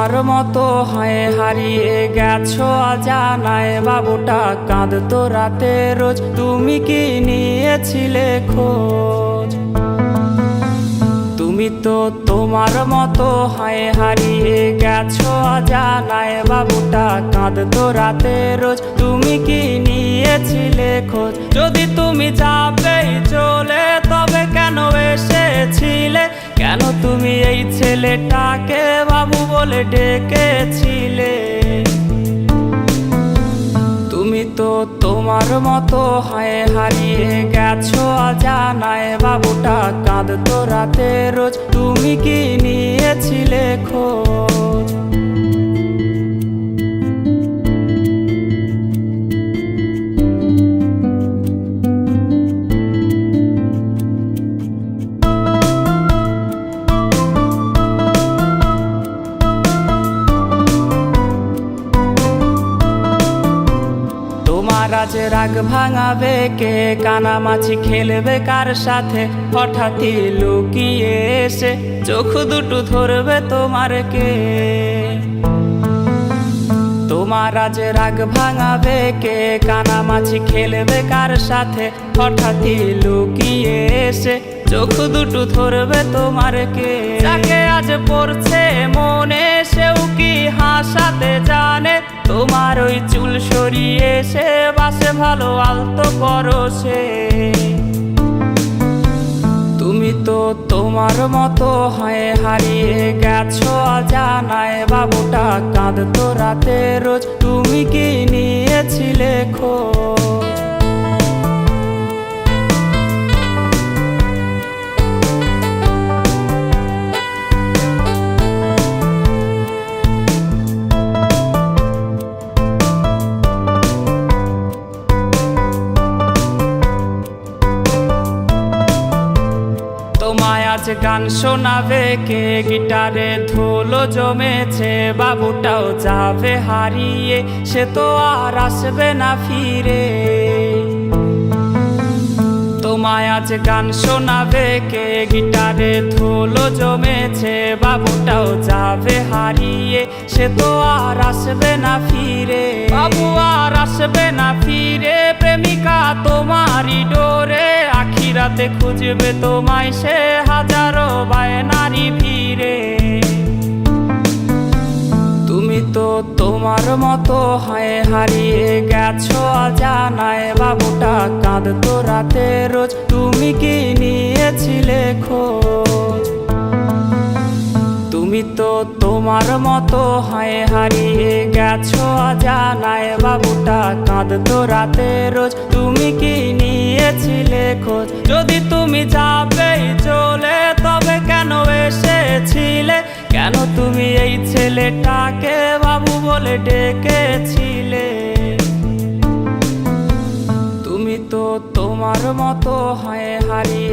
তোমার মতো হয়ে হারিয়ে গেছো অজানায়, বাবুটা কাঁদতো রাতে রোজ, তুমি কি নিয়েছিলে খোঁজ? তুমি তো তোমার মতো হয়ে হারিয়ে গেছো অজানায়, বাবুটা কাঁদতো রাতে রোজ, তুমি কি নিয়েছিলে খোঁজ? যদি তুমি যাবেই চলে তবে কেন এসেছিলে? কেন তুমি এই ছেলেটাকে বাবু বলে ডেকেছিলে? তুমি তো তোমার মতো হয়ে হারিয়ে গেছো অজানায়, বাবুটা কাঁদতো রাতে রোজ, তুমি কি নিয়েছিলে খোঁজ? তোমার আজ রাগ ভাঙাবে কে? কানামাছি খেলবে কার সাথে? হঠাৎই লুকিয়ে এসে চোখ দুটো ধরবে তোমার কে? তোমার আজ রাগ ভাঙাবে কে? কানামাছি খেলবে কার সাথে? হঠাৎই লুকিয়ে এসে চোখ দুটো ধরবে তোমার কে? যাকে আজ পড়ছে মনে সেও কি হাসাতে জানে? তোমার ওই চুল সরিয়ে সে বাসে ভালো আলতো পরশে। তুমি তো তোমার মতো হয়ে হারিয়ে গেছো অজানায়, বাবুটা কাঁদতো রাতে রোজ, তুমি কি নিয়েছিলে খোঁজ? তোমায় আজ গান শোনাবে কে? গিটারে ধুলো জমেছে, বাবুটাও যাবে হারিয়ে, সে তো আর আসবে না ফিরে। তোমায় আজ গান শোনাবে কে? গিটারে ধুলো জমেছে, বাবুটাও যাবে হারিয়ে, সে তো আর আসবে না ফিরে। বাবু আর আসবে না ফিরে, প্রেমিকা তোমারই ডোরে, আখিরাতে খুঁজবে তোমায় সে হাজারো বায়নারি ভিড়ে। তুমি তো তোমার মতো হয়ে হারিয়ে গেছো অজানায়, বাবুটা কাঁদতো রাতে রোজ, তুমি কি নিয়েছিলে খোঁজ? তুমি তো তোমার মতো হয়ে হারিয়ে গেছো অজানায়, বাবুটা কাঁদতো রাতে রোজ, তুমি কি নিয়েছিলে খোঁজ? যদি তুমি যাবেই চলে তবে কেন এসেছিলে? কেন তুমি এই ছেলেটাকে বাবু বলে ডেকেছিলে? তুমি তো তোমার মতো হয়ে হারিয়ে